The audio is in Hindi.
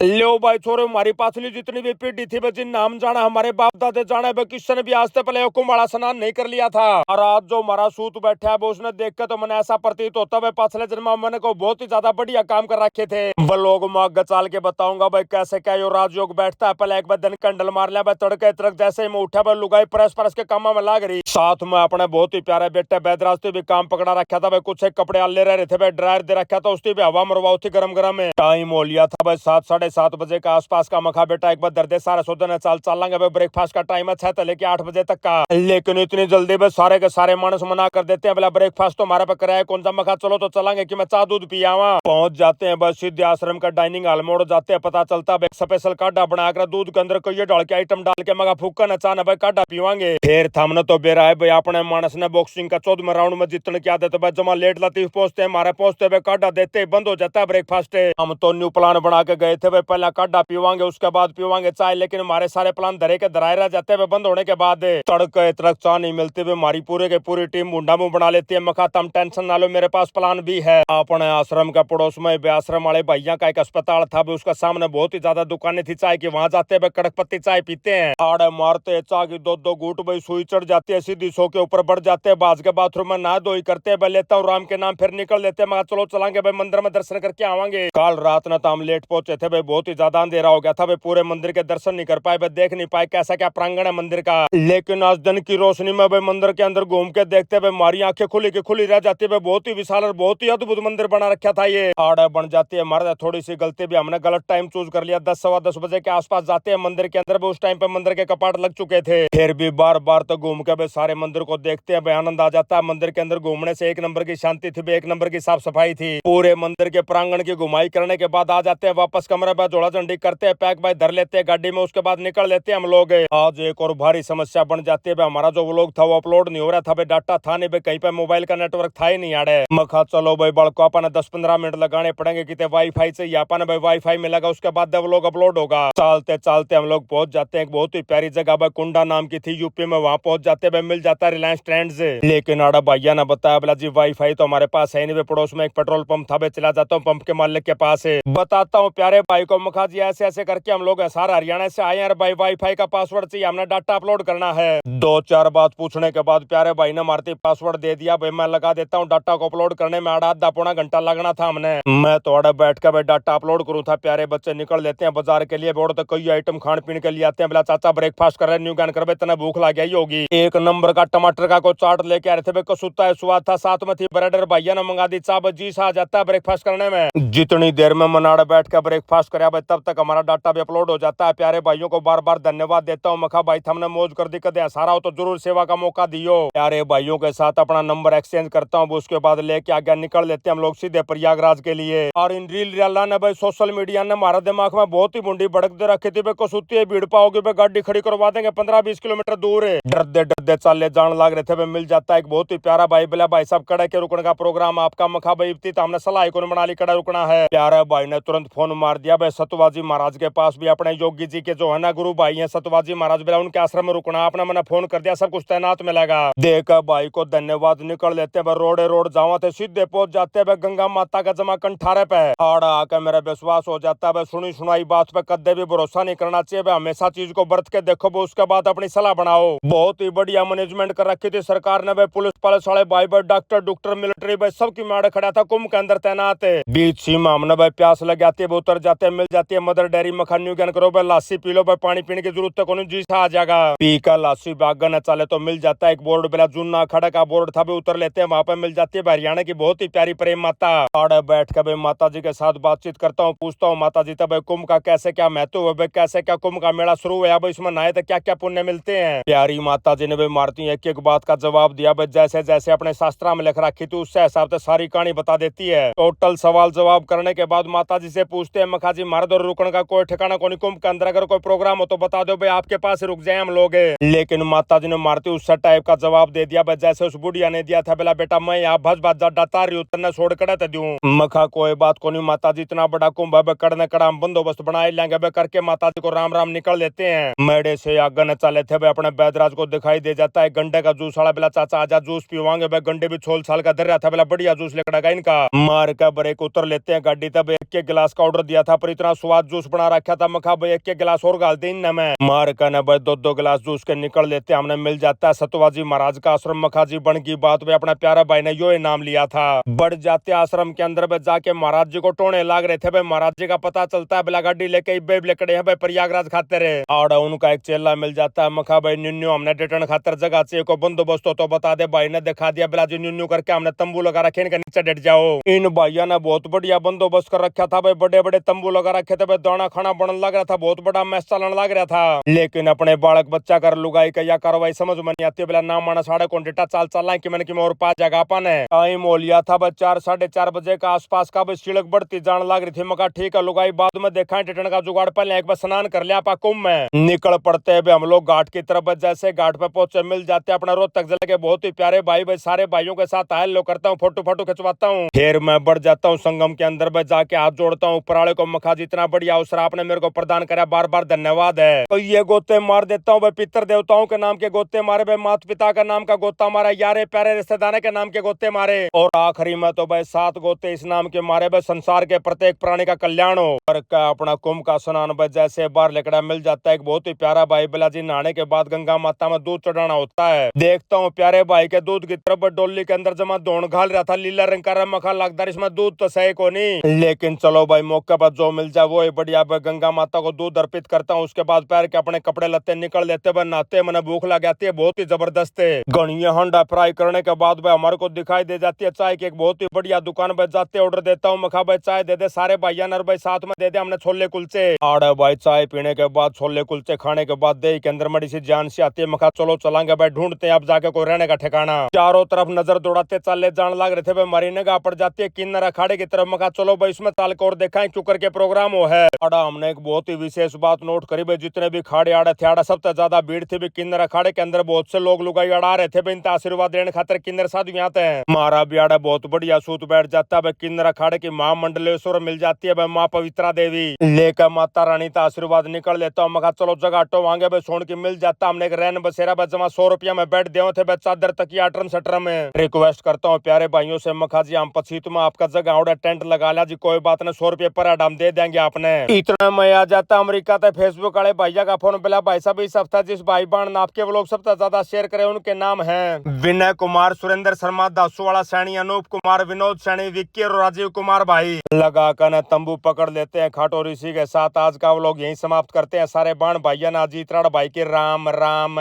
लो भाई छोरो, हमारी पासली जितनी भी पीढ़ी थी बे, जिन नाम जाना हमारे बाप दादे जाने बे, किसी ने भी आज से पहले कुंभाड़ा स्नान नहीं कर लिया था। और आज जो हमारा सूत बैठा है वो, उसने देख के तो मैंने ऐसा प्रतीत होता है पाछले जन्म मैंने को बहुत ही ज्यादा बढ़िया काम कर रखे थे। वो लोग मैं आगे चाल के बताऊंगा भाई कैसे क्या यो राजयोग बैठता है। पहले एक बार दिन कंडल मार लिया भाई, तड़के तड़क जैसे ही मैं उठा भाई, लुगाई परस परस के कामा में लाग रही। साथ में अपने बहुत ही प्यारे बेटे बैदराज भी काम पकड़ा रखा था भाई। कुछ एक कपड़े आले रह रहे थे भाई, ड्रायर दे रखा था, उसकी भी हवा मरवाओ थी गरम गरम में। टाइम हो लिया था भाई 7 साढ़े 7 बजे का आसपास का। मखा बेटा एक बार दर्दे सारे सोदन चाल चलेंगे भाई, ब्रेकफास्ट का टाइम है 6 से लेके 8 बजे तक का। लेकिन इतनी जल्दी भाई सारे के सारे मानस मना कर देते हैं, बोला ब्रेकफास्ट तो हमारे पे कराया कौन सा। मखा चलो तो चलेंगे कि मैं चाह दूध पिया वहां। पहुंच जाते हैं बस सीधे आश्रम का डाइनिंग हॉल मोड़ जाते हैं। पता चलता है स्पेशल काढ़ा बनाकर दूध के अंदर कोई डाल के आइटम डाल के मगा फूका नचाना भाई, काढ़ा पीवांगे। फिर थमने तो बेरा है भाई अपने मानस ने बॉक्सिंग का 14वें राउंड में जीतने की आदत है। जमा लेट लतीफ पहुंचते हैं, हमारे पहुंचते हुए काढ़ा देते बंद हो जाता है ब्रेकफास्ट। हम तो न्यू प्लान बना के गए थे भाई, पहला काढ़ा पीवांगे उसके बाद पीवांगे चाय। लेकिन हमारे सारे प्लान धरे के धराए रह जाते हैं बंद होने के बाद। तड़के तड़क चाह नहीं मिलती हुई हमारी पूरे के पूरी टीम मुंडा मुंह बना लेती है। मखा तुम टेंशन ना लो, मेरे पास प्लान भी है। अपने आश्रम का पड़ोस में आश्रम वाले भैया का एक अस्पताल था, उसका सामने बहुत ही ज्यादा दुकानें थी चाय की। वहां जाते हैं कड़क पत्ती चाय पीते हैं, आड़े मारते चाय की दो घूट भाई, सुई चढ़ जाती है सीधी सो के ऊपर बढ़ जाते हैं। बाज के बाथरूम में नहा धोई करते हैं, लेता हूँ राम के नाम, फिर निकल लेते हैं। मगर चलो चलांगे भाई, मंदिर में दर्शन करके आवांगे। कल रात न तो हम लेट पहुंचे थे भाई, बहुत ही ज्यादा अंधेरा हो गया था भाई, पूरे मंदिर के दर्शन नहीं कर पाए भाई, देख नहीं पाए कैसा क्या प्रांगण है मंदिर का। लेकिन आज दिन की रोशनी में भाई मंदिर के अंदर घूम के देखते भाई, हमारी आंखें खुली की खुली रह जाती है। बहुत ही विशाल और बहुत ही अद्भुत मंदिर बना रखा था ये। आड़ बन जाती है हमारे थोड़ी सी गलती भी, हमने गलत टाइम चूज कर लिया। 10 सवा 10 बजे के आसपास जाते हैं मंदिर के अंदर, उस टाइम पे मंदिर के कपाट लग चुके थे। फिर भी बार बार तो घूम के भाई सारे मंदिर को देखते हैं भाई, आनंद आ जाता है। मंदिर के अंदर घूमने से एक नंबर की शांति थी, एक नंबर की साफ सफाई थी। पूरे मंदिर के प्रांगण की घुमाई करने के बाद आ जाते हैं वापस कमरे में, जोड़ा झंडी करते हैं पैक भाई, धर लेते हैं गाड़ी में, उसके बाद निकल लेते हैं हम लोग। आज एक और भारी समस्या बन जाती है भाई, हमारा जो व्लॉग था वो अपलोड नहीं हो रहा था भाई, डाटा था नहीं भाई, कहीं पे मोबाइल का नेटवर्क था ही नहीं आड़े। मखा चलो भाई बड़को अपन 10-15 मिनट लगाने पड़ेंगे, कितने वाईफाई चाहिए अपन भाई, वाईफाई मिलेगा उसके बाद व्लॉग अपलोड होगा। चलते चलते हम लोग पहुंच जाते हैं एक बहुत ही प्यारी जगह भाई, कुंडा नाम की थी यूपी में, वहां पहुंच जाते भाई, मिल जाता है रिलायंस ट्रेंड्स। लेकिन आड़ा भैया ने बताया बोला जी वाईफाई तो हमारे पास है नहीं भाई, पड़ोस में एक पेट्रोल पंप था भाई, चला जाता हूँ पंप के मालिक के पास बताता हूँ प्यारे भाई को। मखा जी ऐसे ऐसे करके हम लोग सारा हरियाणा से आए हैं भाई, वाईफाई का पासवर्ड चाहिए, हमने डाटा अपलोड करना है। 2-4 बात पूछने के बाद प्यारे भाई ने मारती पासवर्ड दे दिया भाई, मैं लगा देता हूँ। डाटा को अपलोड करने में आधा पौना घंटा लगना था हमने। मैं तो अड़े बैठ कर भाई डाटा अपलोड करूँ था। प्यारे बच्चे निकल लेते हैं बाजार के लिए, बोर्ड तो कई आइटम खान पीने के लिए आते हैं। बोला चाचा ब्रेकफास्ट कर रहे न्यू ज्ञान कर, इतना भूख लग गई होगी। एक नंबर का टमाटर का को चाट लेके आ रहे थे भाई, कसूता है स्वाद था, साथ में थी ब्रेड। भैया ने मंगा दी चाह बजी सा आ जाता है ब्रेकफास्ट करने में। जितनी देर में मनाड़ बैठ कर ब्रेकफास्ट कराया भाई, तब तक हमारा डाटा भी अपलोड हो जाता है। प्यारे भाइयों को बार बार धन्यवाद देता हूँ। मखा भाई हमने मौज कर दी, कदे सारा हो तो जरूर सेवा का मौका दियो। प्यारे भाइयों के साथ अपना नंबर एक्सचेंज करता हूँ, उसके बाद लेके आगे निकल लेते हैं हम लोग सीधे प्रयागराज के लिए। और इन रील रियाला ने भाई, सोशल मीडिया ने हमारे दिमाग में बहुत ही मुंडी भड़क दे रखी थी भाई, कसुती है भीड़ पाओगे भाई, गाड़ी खड़ी करवा देंगे 15-20 किलोमीटर दूर है। डरदे डरदे चाले जान लग रहे थे भाई, मिल जाता है एक बहुत ही प्यारा भाई। बोला भाई साहब कड़े के रुकने का प्रोग्राम आपका। मखा भाई तो हमने सलाह को बना ली कड़ा रुकना है। प्यारा भाई ने तुरंत फोन मार दिया भाई सतवाजी महाराज के पास भी, अपने योगी जी के जो है ना गुरु भाई है सतवाजी महाराज, बोला उनके आश्रम में रुकना। आपने मैंने फोन कर दिया, सब कुछ तैनात मिलेगा। देखा भाई को धन्यवाद, निकल लेते हैं रोडे रोड जावा थे, सीधे पहुंच जाते हैं गंगा माता का जमा कंठारे पे। आड़ा आकर मेरा विश्वास हो जाता है सुनी सुनाई बात पे कदे भी भरोसा नहीं करना चाहिए भाई, हमेशा चीज को बरत के देखो उसके बाद अपनी सलाह बनाओ। बहुत ही बढ़िया मैनेजमेंट कर रखी थी सरकार ने भाई, पुलिस पुलिस वाले भाई भाई, डॉक्टर डॉक्टर मिलिट्री भाई, सबकी माड़ खड़ा था कुंभ के अंदर तैनात है। बीच सीमा हमने भाई प्यास लग जाती है, उतर जाते हैं, मिल जाती है मदर डेयरी मक्खन न्यू ज्ञान करो भाई, लासी पी लो भाई, पानी पीने की जरूरत तो जी आ जाएगा। पी का लासी बागा न चले तो मिल जाता है एक बोर्ड, बेला जूना खड़ा का बोर्ड था, उतर लेते हैं, वहां पे मिल जाती है हरियाणा की बहुत ही प्यारी प्रेम माता। आड़े बैठ कर भाई माता जी के साथ बातचीत करता हूँ, पूछता हूँ माता जी तब कुंभ का कैसे क्या महत्व है भाई, कैसे क्या कुंभ का मेला शुरू है भाई, इसमें नहाए तो क्या क्या पुण्य मिलते हैं। प्यारी माता जी ने भाई मारती एक एक बात का जवाब दिया भाई, जैसे जैसे अपने शास्त्रा में लिख रखी थी उससे हिसाब से सारी कहानी बता देती है। टोटल सवाल जवाब करने के बाद माता जी से पूछते हैं मखा जी मार्द और रुकने का कोई ठिकाना कोई, कुंभ के अंदर अगर कोई प्रोग्राम हो तो बता दो भाई, आपके पास रुक जाए हम लोग। लेकिन माता जी ने मारती उस टाइप का जवाब दे दिया जैसे उस बुढ़िया ने दिया था, बोला बेटा मैं यहाँ भज भज डाटा रही हूँ, छोड़ कर दूं। मखा कोई बात को नहीं माता जी, इतना बड़ा कुंभ है कड़ने कड़ा हम बंदोबस्त बनाए लेंगे करके माता जी को राम राम निकल लेते हैं। मेड़े से आगे न चले थे भाई, अपने बैदराज को दिखाई दे जाता है गंडे का जूस वाला, बोला चाचा आजा जूस पीवांगे भाई, गंडे भी 16 साल का धर रहा था, बोला बढ़िया जूस लेकर इनका। मार का ब्रेक उतर लेते हैं गाड़ी, तब एक गिलास का ऑर्डर दिया था पर इतना स्वाद जूस बना रखा था। मखा भाई एक गिलास और गाल दे इन में मार का न भाई 2-2 गिलास जूस के निकल लेते हमने मिल जाता है सतवाजी महाराज का आश्रम। मखा जी बन की बात में अपना प्यारा भाई ने यो इनाम लिया था। बढ़ जाते आश्रम के अंदर जाके महाराज जी को टोने लाग रहे थे भाई। महाराज जी का पता चलता है बिला गाड़ी लेके लेकड़े है भाई प्रयागराज खाते रहे और उनका एक चेला मिल जाता है। मखा भाई न्यून्यू हमने डेटन खातर जगह चाहिए को बंदोबस्त हो तो बता दे। भाई ने दिखा दिया बिला जी न्यून्यू करके हमने तंबू लगा रखे इनके नीचे डट जाओ। इन भाइयों ने बहुत बढ़िया बंदोबस्त कर रखा था भाई। बड़े बड़े तंबू लगा रखे थे भाई। दाना खाना बनने लग रहा था। बहुत बड़ा मैच चलने लग रहा था। लेकिन अपने बालक बच्चा कर लुगाई का या कार्रवाई समझ में नहीं आती। बिला नाम माना साढ़े कौन डेटा चाल चल कि मैंने और पास जगह पाने टाइम हो लिया था भाई 4-4:30 बजे का आसपास का भाई। सिड़क बढ़ती जान लग रही थी। मका ठीक है लुगाई बाद में देखा डेटन का जुगाड़ पहले एक बार स्नान कर लिया पा कुंभ में निकल पड़ते हैं हम लोग घाट की तरफ। जैसे घाट पे पहुंचे मिल जाते अपना रोहतक जिले के बहुत ही प्यारे भाई भाई सारे भाइयों के साथ आयल लो करता हूँ फोटो फोटो खिंचवाता हूँ। फिर मैं बढ़ जाता हूँ संगम के अंदर में जाके हाथ जोड़ता हूँ ऊपर वाले को। मखा जी इतना बढ़िया अवसर आपने मेरे को प्रदान करा बार बार धन्यवाद है। तो ये गोते मार देता हूँ भाई। पितर देवताओं के नाम के गोते मारे भाई। माता पिता का नाम का गोता मारा। यारे प्यारे रिश्तेदार के नाम के गोते मारे और आखिरी में तो भाई 7 गोते इस नाम के मारे भाई। संसार के प्रत्येक प्राणी का कल्याण हो और का अपना कुंभ का स्नान भाई। जैसे बाहर लेकड़ा मिल जाता है एक बहुत ही प्यारा भाई। बिला जी नहाने के बाद गंगा माता में दूध चढ़ाना होता है। देखता हूँ प्यारे भाई के दूध की तरफ डोली के अंदर जमा धोन घाल रहा था। लीला रंग का मखा लगता इसमें दूध तो सही को नहीं। लेकिन चलो भाई मौके पर जो मिल जाए वो ही बढ़िया भाई। गंगा माता को दूध अर्पित करता हूँ। उसके बाद पैर के अपने कपड़े लत्ते निकल लेते भाई। नहाते मैंने भूख लग जाती है बहुत ही जबरदस्त है। गणिया हंडा फ्राई करने के बाद भाई हमारे को दिखाई दे जाती है चाय की एक बहुत ही बढ़िया दुकान पे जाते ऑर्डर देता हूँ। मखा भाई चाय दे दे सारे भाइया नर भाई साथ में दे दे हमने छोले कुलचे। आड़े भाई चाय पीने के बाद छोले कुलचे खाने के बाद दही के अंदर मड़ी सी जान सी आती है। मखा चलो चलांगे भाई ढूंढते हैं अब जाके कोई रहने का ठिकाना। चारों तरफ नजर दौड़ाते चले जान लग रहे थे भाई। मारी निगाह पड़ जाती है किन्नर अखाड़े की तरफ। मखा चलो भाई इसमें चाल को और देखा क्यों करके प्रोग्राम हो है। आड़ा हमने एक बहुत ही विशेष बात नोट करी भाई। जितने भी खाड़े आड़े थे आड़ा सबसे ज्यादा भीड़ थी भाई किन्नर अखाड़े के अंदर। बहुत से लोग लुगाई अड़ा रहे थे भाई। इनका आशीर्वाद देने खातिर किन्नर साधु यहाँ थे। मारा भी आड़ा बहुत बढ़िया सूत बैठ जाता है भाई। किन्नर अखाड़े की माँ मंडलेश्वर मिल जाती है भाई। माँ पवित्रा देवी लेकर माता रानी का आशीर्वाद निकल लेता हूँ। मखा चलो जगह हटो आगे भाई सोन की मिल जाता। हमने एक रैन बसेरा भाई जमा 100 रुपया में बैठ दे थे भाई। चादर तकिया अटरम सटरम में रिक्वेस्ट करता हूँ प्यारे भाइयों से। मखा जी हम पछीत में आपका जगह उड़ा टेंट लगा लिया जी। कोई बात नहीं 100 रुपये पर हम दे देंगे आपने। इतना मैं आ जाता अमेरिका तक फेसबुक वाले भैया का फोन बिला भाई साहब इस हफ्ता जिस भाई बहन आपके वो लोग सबसे ज्यादा शेयर करे उनके नाम है विनय कुमार, सुरेंद्र शर्मा, दासूवाड़ा सैनी, अनूप कुमार, विनोद सैनी, विक्की और राजीव कुमार भाई। लगा कर तंबू पकड़ लेते हैं खाटो ऋषि के साथ। आज का वो लोग यही समाप्त करते हैं। सारे बाण भाइया ना जीतराड़ भाई के राम राम।